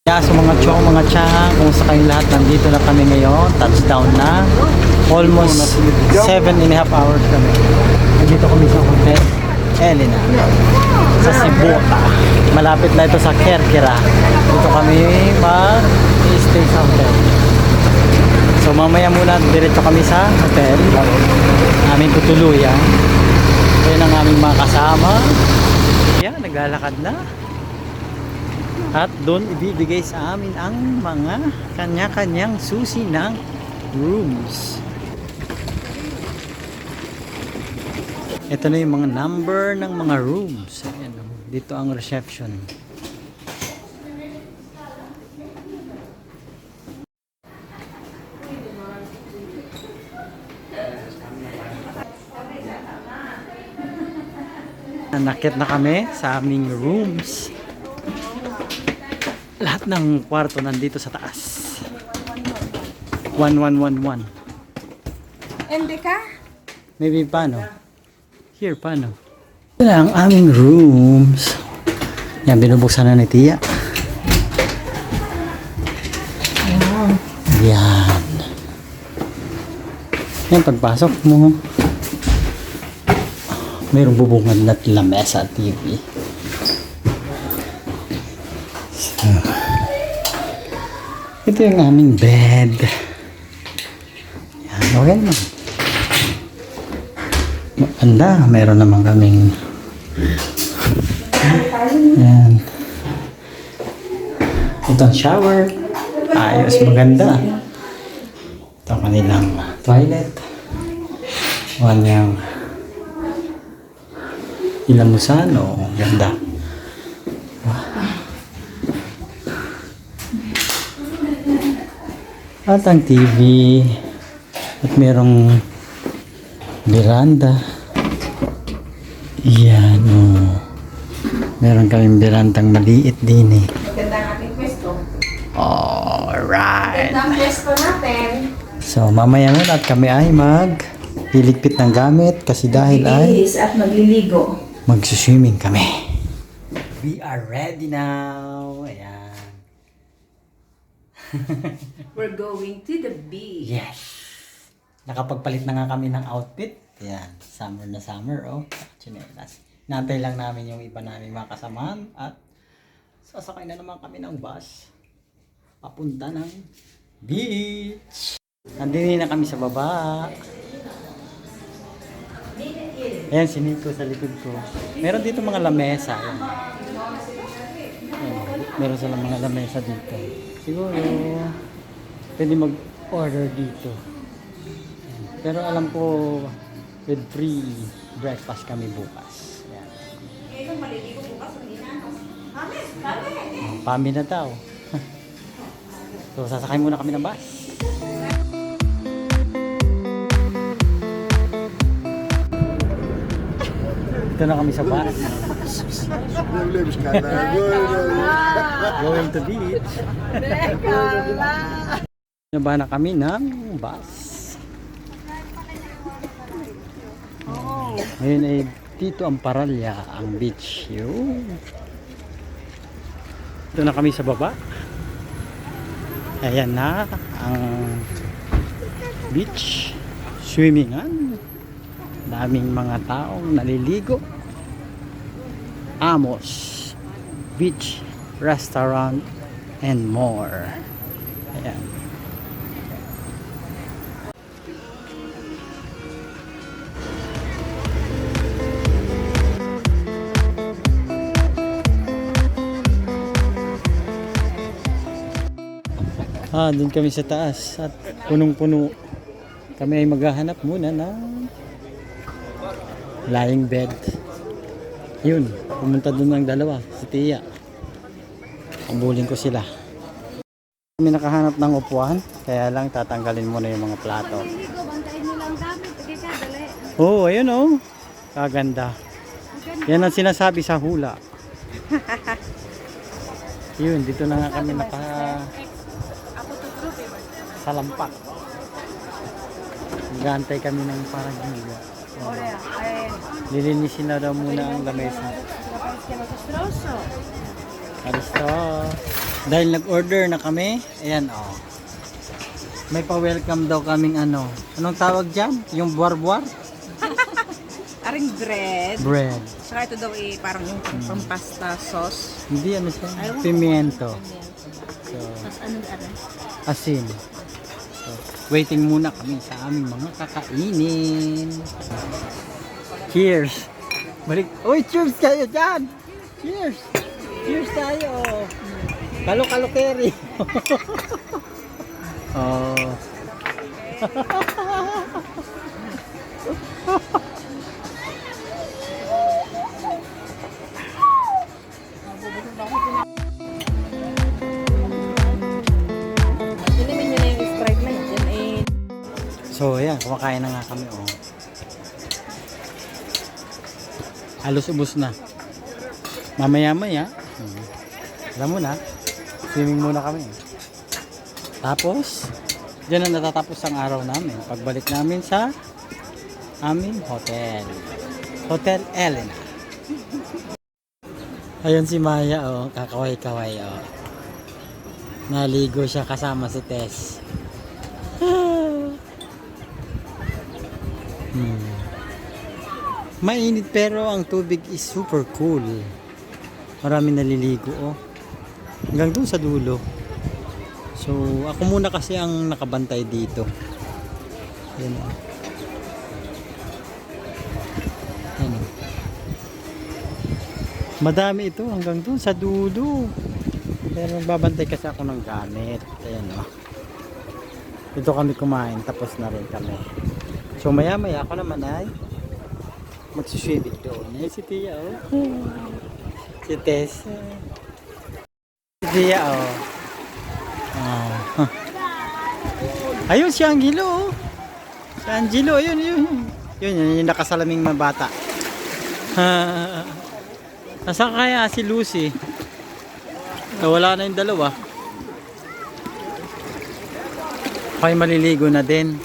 Yeah, so mga chong, mga chang, kumusta kayong lahat? Nandito na kami ngayon, touchdown na. Almost 7.5 hours kami. Nandito kami sa Hotel Elena sa Sibota. Malapit na ito sa Kerkera. Dito kami mag-stay sa hotel. So mamaya muna diretso kami sa hotel. Aming tutuluyan. Ayan ang aming mga kasama. Yan, naglalakad na. At doon ibibigay sa amin ang mga kanya-kanyang susi ng rooms. Ito na yung mga number ng mga rooms. Ayan, dito ang reception. Nakit na kami sa aming rooms. Lahat ng kwarto nandito sa taas. 1111. Hindi ka? Maybe paano? Here, paano? Ito na ang aming rooms. Yan, binubuksan na ni Tia. Yan. Yan, pagpasok mo. Mayroong bubungad na lamesa at TV. So, ito yung aming bed. Yan, okay naman. Maganda, mayroon naman kaming yan. Ito ang shower. Ayos, maganda. Ito ang kanilang toilet. Kanyang ilamusan. O, ganda. At ang TV. At merong veranda. Yan, oh. Meron kaming verandang maliit din eh. Maganda ang ating pwesto. Alright. Maganda ang pwesto natin. So, mamaya muna at kami ay hiligpit ng gamit kasi dahil ay Magbibihis at magliligo. magsuswimming kami. We are ready now. Ayan. We're going to the beach. Yes. Nakapagpalit na nga kami ng outfit. Ayan. Summer na summer, oh. Chinelas. Nantay lang namin yung iba namin mga kasamahan at sasakay na naman kami ng bus papunta ng beach. Nandini na kami sa baba. Ayan, si Nico sa likod ko. Meron dito mga lamesa. Ayan. Ayan. Meron silang mga lamesa dito. Siguro, pwede mag-order dito. Ayan. Pero alam ko, with free breakfast kami bukas. Ayan. Pami na daw. So, sasakay muna kami ng bus. Ito na kami sa bus. Going to beach. Naba na kami ng bus. Ngayon ay dito ang Paralya, ang beach. Yun. Ito na kami sa baba. Ayan na ang beach. Swimmingan. Daming mga taong naliligo. Amos Beach Restaurant and more. Ayan. Doon kami sa taas at punong-puno. Kami ay maghahanap muna ng lying bed. Yun, pumunta doon ng dalawa, si Tia. Ambulin ko sila. Kami nakahanap ng upuan, kaya lang tatanggalin muna yung mga plato. Oh, ayun oh. Kaganda. Yan ang sinasabi sa hula. Yun, dito na nga kami salampak. Nag-aantay kami ng parang giga. Lilinisin na daw muna ang lamesa. Alisto. Dahil nag-order na kami, ayan oh. May pa-welcome daw kaming ano. Anong tawag dyan? Yung buwar-buwar? Aring bread. Bread. Saka ito daw parang yung pampasta sauce. Hindi ano siya? Ayaw. Pimiento. So, Tapos ano ano? asin. So, waiting muna kami sa aming mga kakainin. Cheers! Balik. Uy, cheers kayo dyan! Cheers! Cheers tayo! Kalo-kalo carry! Oh. Inimin nyo na yung Sprite na yan. So, ayan, kumakain na nga kami, oh. Halos ubos na. Mamaya-maya, alam mo na, swimming muna kami. Tapos, dyan na natatapos ang araw namin. Pagbalik namin sa aming hotel. Hotel Elena. Ayun si Maya, oh, kakaway-kaway, oh. Naligo siya kasama si Tess. Mainit pero ang tubig is super cool. Marami naliligo, oh. Hanggang dun sa dulo. So, ako muna kasi ang nakabantay dito. Ayan, oh. Ayan, oh. Madami ito hanggang dun sa dulo. Pero babantay kasi ako ng gamit. Ayan, oh. Dito kami kumain, tapos na rin kami. So maya-maya ako naman ay magsuswimming doon. Ayan si Tia, oh. Si Tess. Si Tia, oh. Oh. Ayun si Angelo, oh. Si Angelo, ayun, yun. Yun, yung nakasalaming mabata. Nasaan kaya si Lucy? Nawala na yung dalawa. Okay, maliligo na din.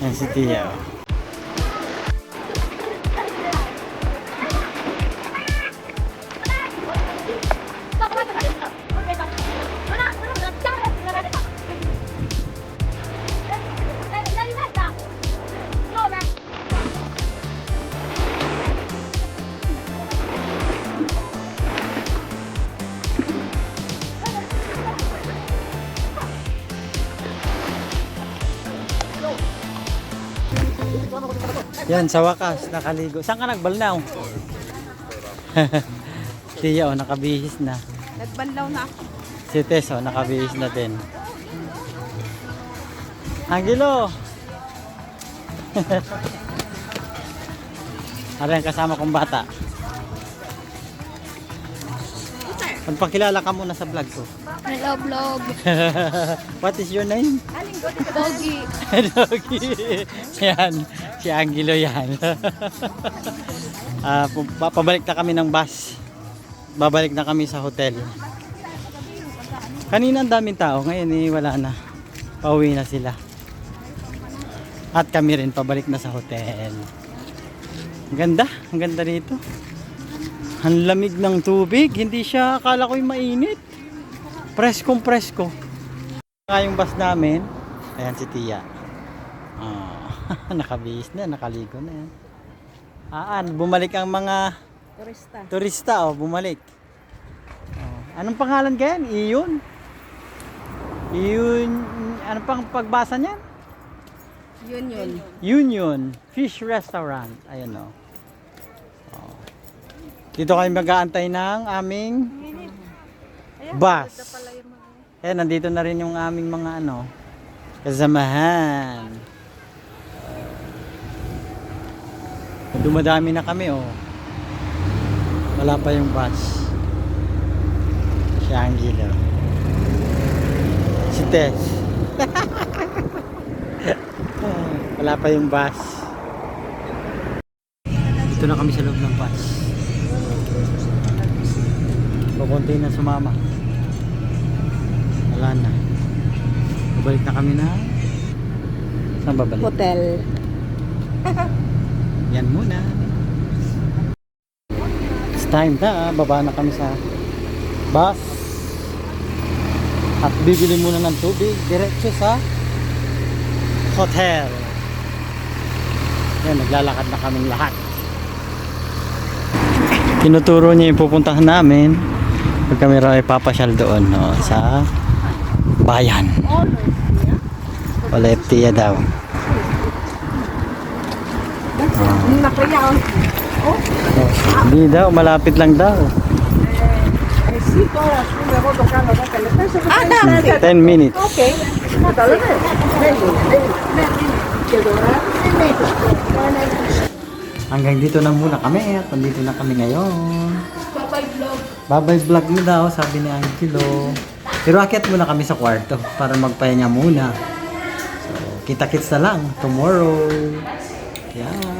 Yan si Tia, oh. Yan, sa wakas, nakaligo. Saan ka nagbalnaw? Tia, oh, nakabihis na. Nagbanlaw na ako. Si Tess, oh, nakabihis na din. Angelo! Ano yung kasama kong bata? Magpakilala ka muna sa vlog ko. Hello vlog. What is your name? Pogi. Doggy. Yan, si Angelo yan. Pabalik na kami ng bus. Babalik na kami sa hotel. Kanina ang daming tao, ngayon wala na. Pauwi na sila. At kami rin pabalik na sa hotel. Ang ganda dito. Ang lamig ng tubig, hindi siya, akala ko'y mainit. Preskong presko. Yung bus namin, ayan si Tia. Nakabihis na, nakaligo na yan. Bumalik ang mga turista, oh, bumalik. Anong pangalan kayan? Iyon? Anong pang pagbasa niyan? Union Fish Restaurant. Ayan, oh. Dito kami mag-aantay ng aming bus. Nandito na rin yung aming mga kasamahan. Dumadami na kami, oh. Wala pa yung bus. Si Angelo. Si Tess. Wala pa yung bus. Dito na kami sa loob ng bus. Kukunti na sumama. Wala na. Babalik na kami na. Saan babalik? Hotel. Yan muna. It's time na. Baba na kami sa bus. At bibili muna ng tubig diretso sa hotel. Yan, naglalakad na kaming lahat. Tinuturo niya yung pupuntahan namin pag kami raw ay papasyal doon, no, sa bayan. Oleptia daw. Hindi daw, malapit lang daw. 10 minutes. Hanggang dito na muna kami at nandito na kami ngayon. Bye-bye vlog mo daw, sabi ni Angelo. Pero akit muna kami sa kwarto para magpahinga muna. So, kita-kits na lang tomorrow. Yan.